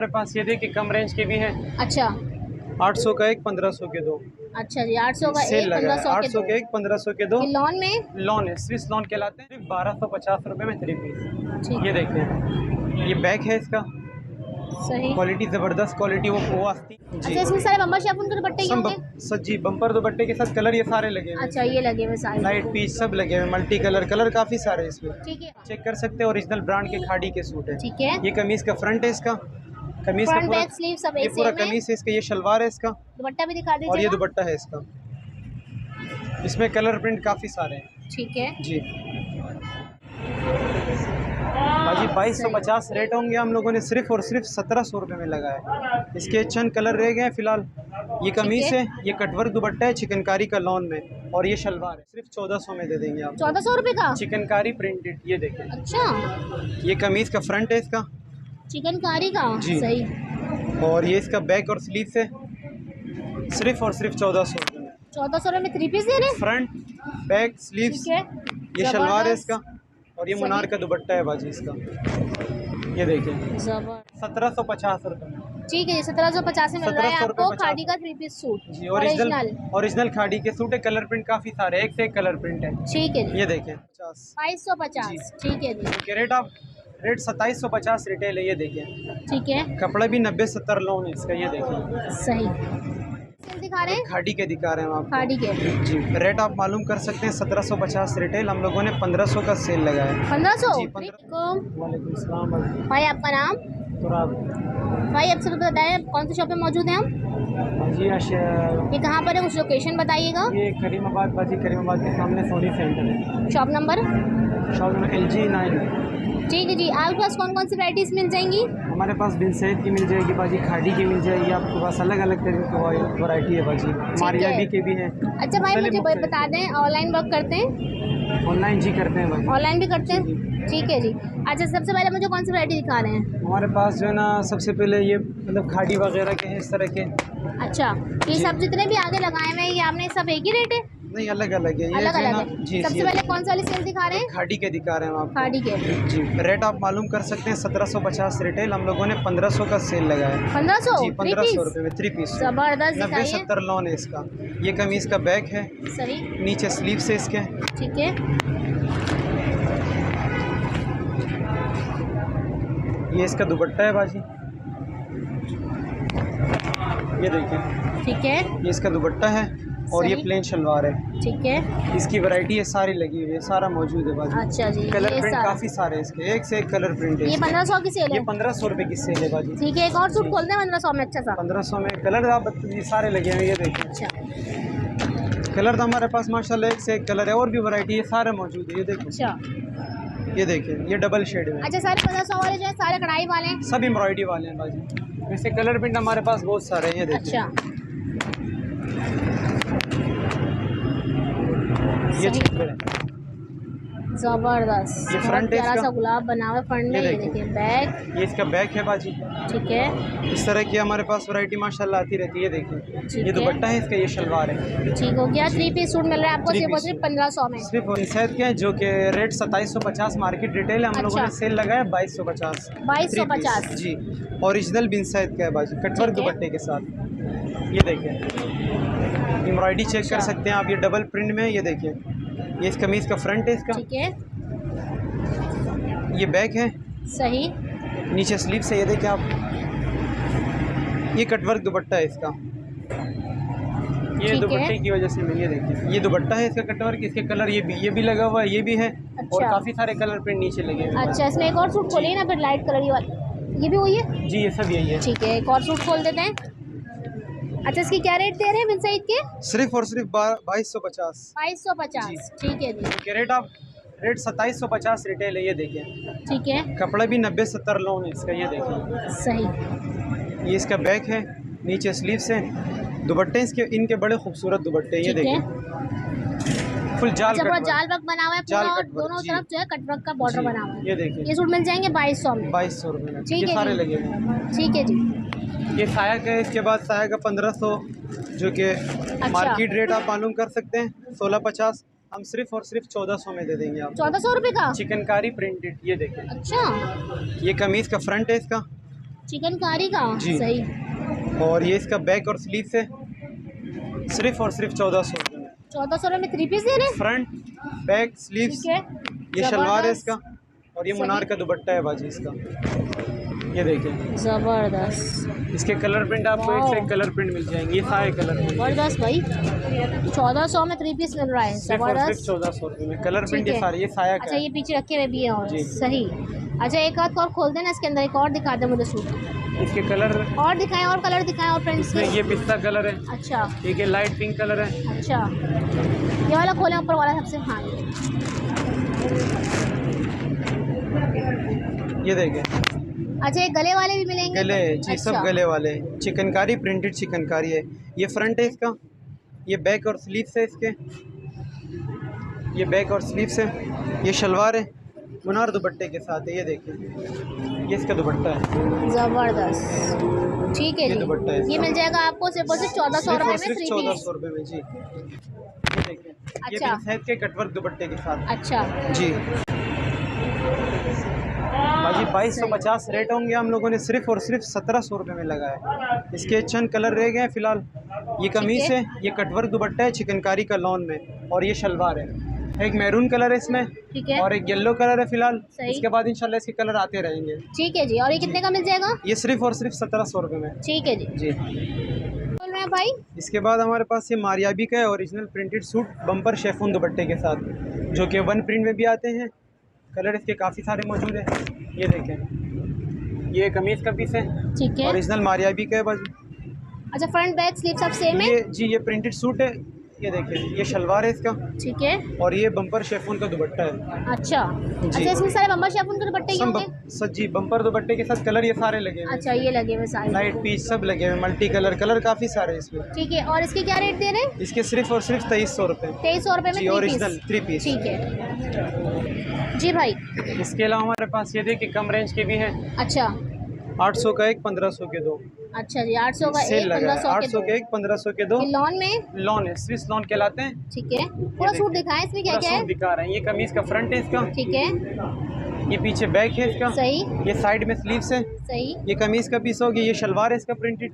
हमारे पास ये देखिए कम रेंज के भी हैं। अच्छा 800 का एक, 1500 के दो। अच्छा जी, 800 का सेल एक, लगा है, 1500 के 800 दो। के एक, 1500 के दो। ये लॉन में लॉन है, स्विस लॉन कहलाते हैं। सिर्फ 1250 रुपये में 3 पीस। ठीक ये है, देखिए, ये बैक है इसका, सही। क्वालिटी ज़बरदस्त क्वालिटी वो आती जी। अच्छा, इसमें सारे बम्बर शेप उनके दुपट्टे ही सब होंगे? सज्जी बम्पर दुपट्टे के साथ कलर ये सारे लगे हुए अच्छा, हैं। ये लगे हुए सारे लाइट पीच सब लगे हुए, मल्टी कलर, कलर काफ़ी सारे हैं इसमें। ठीक है, चेक कर सकते हैं, ओरिजिनल ब्रांड के खाड़ी के सूट है। ठीक है। ये कमीज़ का फ्रंट है इसका, कमीज़ का फ्रंट पूरा, बैक स्लीव सब ये एक पूरा सेम है। कमीज़ है इसका, ये शलवार है इसका, दुपट्टा भी दिखा और ये दीजिएगा। दुपट्टा है इसका। इसमें कलर प्रिंट काफ़ी सारे हैं ठीक है जी। बाजी 2250 रेट होंगे, हम लोगों ने सिर्फ और सिर्फ 1700 रुपये में लगाया। इसके चंद कलर रह गए हैं फिलहाल। ये कमीज़ है, ये कटवर्क दुपट्टा है चिकनकारी का लॉन में, और ये शलवार है। सिर्फ 1400 में दे देंगे आप। 1400 रुपये का? चिकनकारी प्रिंटेड, ये देखें। अच्छा, ये कमीज़ का फ्रंट है इसका चिकनकारी का जी। सही। और ये इसका बैक और स्लीव है, सिर्फ और सिर्फ 1400 रुपये में। 1400 रुपये में 3 पीस दे रहे हैं? फ्रंट बैक स्लीव, ठीक है, ये शलवार है जबरदस्त। इसका, और ये सही। मुनार का दुपट्टा है बाजी इसका। ये देखिए, जबर 1750 रुपये में। ठीक है, 1750 में मिल रहा है 1700 आपको रुपये 50 खादी का 3 पीस सूट जी। ओरिजिनल। ओरिजिनल खाड़ी के सूट है, कलर प्रिंट काफ़ी सारे हैं, एक से एक कलर प्रिंट है। ठीक है जी, ये देखें 50 2250। ठीक है जी, के रेट आप, रेट 2750 रिटेल है। ये देखें, ठीक है, कपड़ा भी 90-70 लोन है इसका। ये देखें, सही। दिखा रहे हैं खाड़ी के दिखा रहे हैं हम आपको खादी के जी। रेट आप मालूम कर सकते हैं, 1750 रिटेल, हम लोगों ने 1500 का सेल लगाया है। 1500। जी, 1500। वालेकुम सलाम भाई आपका नाम? तुराब भाई आप सब बताएं कौन सी शॉप पे मौजूद हैं हम? जी। ये कहाँ पर है, कुछ लोकेशन बताइएगा। ये करीमाबाद बाजी, करीमाबाद के सामने सोनी सेंटर है। Shop number? Shop number LG 9। ठीक है जी, आपके पास कौन कौन सी वैराइटीज़ मिल जाएंगी? हमारे पास बिन सैद की मिल जाएगी बाजी, खाड़ी की मिल जाएगी, आपके पास अलग अलग तरह की वैरायटी है बाजी। मारियाबी के भी हैं। अच्छा भाई मुझे बता दें, ऑनलाइन वर्क करते हैं? ऑनलाइन जी करते हैं बाजी। ऑनलाइन भी करते हैं, ठीक है जी। अच्छा, सबसे पहले मुझे कौन सी वैरायटी दिखा रहे हैं? हमारे पास जो है ना, सबसे पहले ये मतलब खाड़ी वगैरह के हैं इस तरह के। अच्छा, ये सब जितने भी आगे लगाए हुए हैं ये आपने सब एक ही रेट है? नहीं, अलग अलग है ये अलग जो है अलग ना है। जी। सबसे पहले कौन सा वाली सेल दिखा रहे हैं? खाड़ी के दिखा रहे हैं हम आपको। खाड़ी के जी। रेट आप मालूम कर सकते हैं, 1750 रिटेल, हम लोगों ने 1500 का सेल लगाया है। 1500 जी, 1500 रुपये में 3 पीस। जबरदस्त दिखाइए। 90-70 लोन है इसका। ये कमीज़ का बैक है, सही, नीचे स्लीव से इसके। ठीक है, ये इसका दुपट्टा है बाजी, ये देखिए, ठीक है, ये इसका दुपट्टा है, और ये सही। प्लेन शलवार है। ठीक है। इसकी वैरायटी है, सारी लगी हुई है, सारा मौजूद है बाजी। अच्छा जी, कलर ये प्रिंट सारा काफ़ी सारे हैं इसके, एक से एक कलर प्रिंट है ये इसके। 1500 की सेल ये है? 1500 रुपये की सेल है बाजी। ठीक है, एक और सूट खोल दें 1500 में अच्छा सा। 1500 में कलर आप ये सारे लगे हैं। ये देखिए, अच्छा कलर तो हमारे पास माशाल्लाह एक से एक कलर है, और भी वैरायटी है, सारे मौजूद है। ये देखिए, अच्छा ये देखिए, ये डबल शेड है। अच्छा, सारे 1500 वाले जो है सारे कढ़ाई वाले हैं? सब एम्ब्रॉयडरी वाले हैं बाजी। वैसे कलर प्रिंट हमारे पास बहुत सारे हैं। ये देखिए, अच्छा, ये सही। चेक करें, जबरदस्त, ये बहुत फ्रंट है प्यारा इसका। सा गुलाब बना हुआ है फ्रंट में। ये ये देखिए। देखिए बैग, ये इसका बैक है बाजी। ठीक है, इस तरह की हमारे पास वैरायटी माशाल्लाह आती रहती है। ये देखिए, ठीक ये है। दुपट्टा है इसका, ये शलवार है। ठीक हो गया। 3 पीस सूट मिल रहा है आपको 3 सिर्फ और पीस सिर्फ 1500 में। सिर्फ इंसैद के हैं, जो कि रेट 2750 मार्केट रिटेल है, हम लोगों अच्छा। ने सेल लगाया 2250। 2250। जी। ओरिजिनल बिनसैद का है बाजी, कटवर्क ठीक है। दुपट्टे के साथ। ये देखिए, एम्ब्रॉयडरी चेक कर अच्छा। सकते हैं आप, ये डबल प्रिंट में। ये देखिए, ये इस कमीज़ का फ्रंट है इसका, ठीक है, ये बैक है, सही, नीचे स्लीव से। ये देखिए आप, ये कटवर्क दुपट्टा है इसका। ये ठीक दुपट्टे है। की वजह से ये देखिए, ये दुपट्टा है इसका कटवर्क, इसके कलर ये भी लगा हुआ है, ये भी है, और अच्छा। काफ़ी सारे कलर प्रिंट नीचे लगे हैं। अच्छा, इसमें एक और सूट खोलिए ना फिर, लाइट कलर ये वाला, ये भी वही है? जी, ये सब यही है। ठीक है, एक और सूट खोल देते हैं। अच्छा, इसकी क्या रेट दे रहे हैं बिन सईद के? सिर्फ और सिर्फ 2250 2250। ठीक है जी, के रेट आप, रेट 2750 रिटेल है। ये देखिए, ठीक है, कपड़ा भी 90-70 लोन है इसका। ये देखिए, सही, ये इसका बैक है, नीचे स्लीव से। दुपट्टे इसके, इनके बड़े खूबसूरत दुपट्टे हैं। ये ठीक है। देखिए, फुल जाल अच्छा, पूरा कटवर्क। जाल वर्क बना हुआ है जाल पूरा, और कटवर्क, दोनों जी। तरफ जो है कटवर्क का बॉर्डर जी, बना हुआ है। ये देखिए, ये सूट मिल जाएंगे 2200 में। 2200 रुपये में। ठीक ये है सारे जी। लगे हुए हैं। ठीक है जी, ये साया का है, इसके बाद साया का 1500, जो कि मार्केट रेट आप मालूम कर सकते हैं 1650, हम सिर्फ और सिर्फ 1400 में दे देंगे आप। 1400 रुपये का? चिकनकारी प्रिंटेड। ये देखिए, अच्छा, ये कमीज़ का फ्रंट है इसका, चिकनकारी का जी। सही। और ये इसका बैक और स्लीव से सिर्फ और सिर्फ 1400 रुपये में। 1400 में 3 पीस दे रहे हैं। फ्रंट बैक स्लीव्स, ठीक है, ये शलवार है जबरदस्त। इसका, और ये सही। मुनार का दुपट्टा है बाजी इसका। ये देखिए जबरदस्त इसके कलर प्रिंट आपको एक से एक कलर प्रिंट मिल जाएंगे। ये सारे कलर प्रिंट जबरदस्त भाई। 1400 में 3 पीस मिल रहा है। सिर्फ और सिर्फ जबरदस्त। 1400 रुपये में। कलर प्रिंट ठीक ये है। सारे, ये साया का अच्छा है। ये पीछे रखे हुए भी हैं और जी। सही। अच्छा एक हाथ और खोल देना, इसके अंदर एक और दिखा दे मुझे सूट। इसके कलर और दिखाएं, और कलर दिखाएं, और प्रिंट्स इसमें ये पिस्ता कलर है, अच्छा एक ये लाइट पिंक कलर है। अच्छा, ये वाला खोलें, ऊपर वाला सबसे। हाँ ये देखिए अच्छा, ये गले वाले भी मिलेंगे? गले, जी सब अच्छा। गले वाले चिकनकारी, प्रिंटेड चिकनकारी है। ये फ्रंट है इसका, ये बैक और स्लीव्स है इसके, ये बैक और स्लीव्स है। ये शलवार है मुनार दुपट्टे के साथ है। ये देखिए ये इसका दुपट्टा है। जबरदस्त। ठीक है ये जी, दुपट्टा है ये मिल जाएगा आपको सिर्फ और सिर्फ 1400 रुपये में 3 पीस। 1400 रुपये में जी। ये देखिए ये अच्छा। बिन के कटवर्क दुपट्टे के साथ अच्छा जी। बाजी 2250 रेट होंगे, हम लोगों ने सिर्फ और सिर्फ 1700 रुपये में लगाया। इसके चंद कलर रह गए हैं फिलहाल। ये कमीज है, ये कटवर्क दुपट्टा है चिकनकारी का लॉन में, और ये शलवार है। एक मैरून कलर है इसमें, ठीक है, और एक येलो कलर है फिलहाल। सही। इसके बाद इंशाल्लाह इसके कलर आते रहेंगे। ठीक है जी। और ये कितने का मिल जाएगा? ये सिर्फ और सिर्फ 1700 रुपये में। ठीक है जी। जी बोल रहे हैं भाई। इसके बाद हमारे पास ये मारियाबी का है original printed suit bumper chiffon दुपट्टे के साथ, जो कि 1 प्रिंट में भी आते हैं। कलर इसके काफ़ी सारे मौजूद हैं। ये देखें ये कमीज़ का पीस है, ठीक है। ओरिजिनल मारियाबी का है बाजू। अच्छा फ्रंट बैक स्लीव सब सेम है? ये जी ये प्रिंटेड सूट है। ये देखें ये शलवार है इसका, ठीक है। और ये बम्पर शेफून का दुपट्टा है। अच्छा अच्छा, इसमें सारे बम्बर शेफून के दुपट्टे ही होंगे? जी बम्पर दुपट्टे के साथ कलर ये सारे लगे हुए हैं। अच्छा ये लगे हुए सारे लाइट पीस सब लगे हुए, मल्टी कलर, कलर काफ़ी सारे हैं इसमें। ठीक है। और इसके क्या रेट दे रहे हैं? इसके सिर्फ और सिर्फ 2300 रुपये। 2300 रुपये में जी 3 ओरिजिनल पीस। 3 पीस। ठीक है जी भाई। इसके अलावा हमारे पास ये देखिए कम रेंज के भी हैं। अच्छा 800 का एक, 1500 के दो। अच्छा जी, 800 का सेल एक, लगा है। 1500 800 के एक, 1500 के दो। ये लॉन में लॉन है, स्विस लॉन कहलाते हैं। ठीक है। पूरा सूट दिखाएं, इसमें क्या पूरा क्या सूट है? दिखा रहे हैं। ये कमीज का फ्रंट है इसका, ठीक है, ये पीछे बैक है इसका, सही ये साइड में स्लीव्स है। सही। ये कमीज का पीस होगी, ये शलवार है इसका प्रिंटेड,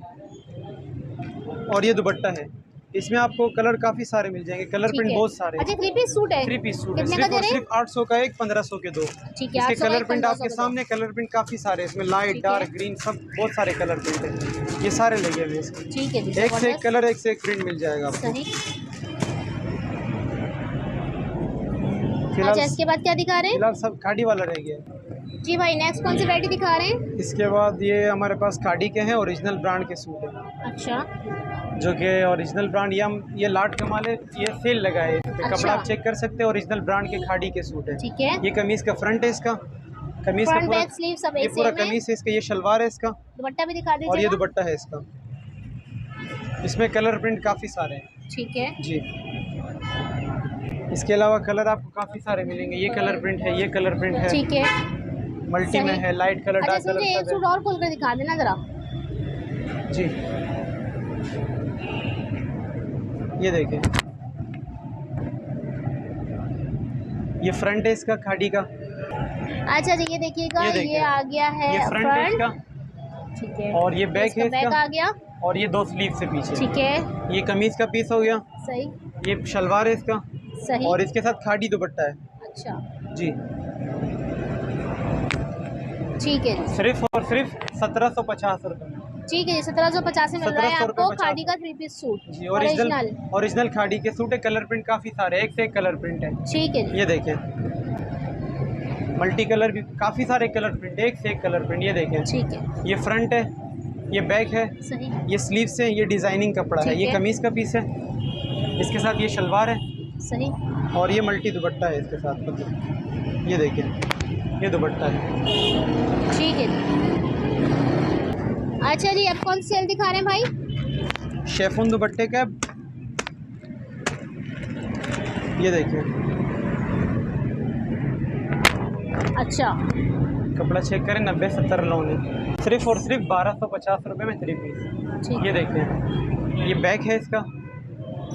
और ये दुपट्टा है। इसमें आपको कलर काफ़ी सारे मिल जाएंगे, कलर ठीक प्रिंट है। बहुत सारे। अच्छा 3 पीस सूट है? 3 पीस सूट है, कितने का सिर्फ दे और रहे हैं? सिर्फ 800 का एक, 1500 के दो। ठीक है, इसके 800 का कलर एक, प्रिंट 1500 आपके के सामने, कलर प्रिंट काफ़ी सारे हैं इसमें, लाइट ठीक है। डार्क ग्रीन सब बहुत सारे कलर प्रिंट है। ये सारे लगे हुए हैं इसमें। ठीक है जी, एक से एक जबरदस्त। कलर, एक से एक प्रिंट मिल जाएगा आपको। सही। फिलहाल अच्छा इसके बाद क्या दिखा रहे हैं? फिलहाल सब खाड़ी वाला रह गया। जी भाई नेक्स्ट कौन सी वैरायटी दिखा रहे हैं? इसके बाद ये हमारे पास खाड़ी के हैं, ओरिजिनल ब्रांड के सूट है, अच्छा जो कि ओरिजिनल ब्रांड, ये लाट कमाल है, ये सेल लगा है इस पे। अच्छा। कपड़ा आप चेक कर सकते हैं, ओरिजिनल ब्रांड के खाड़ी के सूट है। ठीक है। ये कमीज का फ्रंट है इसका, कमीज का फ्रंट पूरा बैक स्लीव सब ये एक पूरा सेम है? कमीज है इसका, ये शलवार है इसका, दुपट्टा भी दिखा और ये दीजिए। दुपट्टा है इसका। इसमें कलर प्रिंट काफ़ी सारे हैं ठीक है जी। इसके अलावा कलर आपको काफ़ी सारे मिलेंगे। ये कलर प्रिंट है, ये कलर प्रिंट है, ठीक है। मल्टी में सही। है, लाइट कलर, अच्छा डार्क इसमें कलर मुझे एक सब सूट और खोल कर दिखा देना जरा। है जी। ये देखें ये फ्रंट है इसका खाड़ी का। अच्छा जी ये देखिएगा, ये देखिए। ये आ गया है ये फ्रंट है इसका, ठीक है। और ये बैक है बैक इसका, आ गया, और ये 2 स्लीव से पीछे। ठीक है ये कमीज का पीस हो गया, सही ये शलवार है इसका, सही। और इसके साथ खाड़ी दुपट्टा है अच्छा जी। ठीक है जी, सिर्फ और सिर्फ 1750 रुपये में। ठीक है जी 1750 में मिल रहा है 1700 आपको रुपये 50। खादी का 3 पीस सूट जी ओरिजिनल। ओरिजिनल खाड़ी के सूट है, कलर प्रिंट काफ़ी सारे, एक से एक कलर प्रिंट है। ठीक है जी ये देखें मल्टी कलर भी काफ़ी सारे कलर प्रिंट, एक से एक कलर प्रिंट। ये देखें ठीक है ये फ्रंट है, ये बैक है, सही ये स्लीव से, ये डिज़ाइनिंग कपड़ा है, ठीक ये है। कमीज़ का पीस है, इसके साथ ये शलवार है, सही। और ये मल्टी दुपट्टा है इसके साथ। मतलब ये देखिए ये दुपट्टा है। ठीक है जी। अच्छा जी अब कौन सी सेल दिखा रहे हैं भाई? शेफून दुपट्टे का, ये देखिए अच्छा कपड़ा चेक करें, 90-70 लोन है, सिर्फ और सिर्फ 1250 रुपये में 3 पीस। ठीक ये देखें ये बैक है इसका,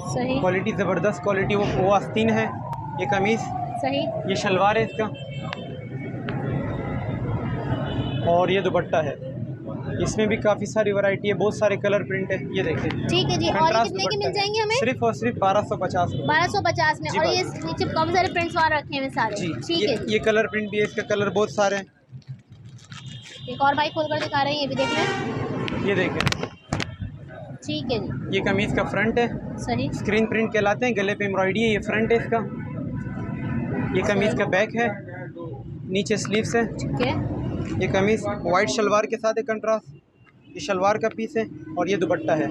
सही क्वालिटी ज़बरदस्त क्वालिटी, वो आस्तीन है। ये कमीज़, सही ये शलवार है इसका, और ये दुपट्टा है। इसमें भी काफ़ी सारी वैरायटी है, बहुत सारे कलर प्रिंट है, ये देखें। ठीक है जी। और ये कंट्रास्ट कितने की दुपट्टा मिल जाएंगे है। हमें? सिर्फ और सिर्फ 1250 रुपये। 1250 में। जी और बस। ये नीचे काफी सारे प्रिंट्स वहाँ रखे हैं सारे। जी, ठीक है जी। ये कलर प्रिंट भी है, इसका कलर बहुत सारे हैं। एक और भाई खोल कर दिखा रहे हैं, ये भी देख लें। ये देखें, ठीक है जी। ये कमीज़ का फ्रंट है, सही। स्क्रीन प्रिंट कहलाते हैं, गले पे एम्ब्रॉयडरी है, ये फ्रंट है इसका। ये कमीज़ का बैक है, नीचे स्लीव्स है। ठीक है। ये कमीज़ वाइट शलवार के साथ है कंट्रास्ट, ये शलवार का पीस है और ये दुपट्टा है।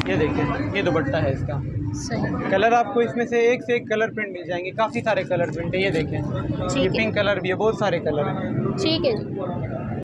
ये देखें, ये दुपट्टा है इसका। सही। कलर आपको इसमें से एक कलर प्रिंट मिल जाएंगे, काफ़ी सारे कलर प्रिंट है, ये देखें। ये ठीक है। पिंक कलर भी है, बहुत सारे कलर हैं। ठीक है जी।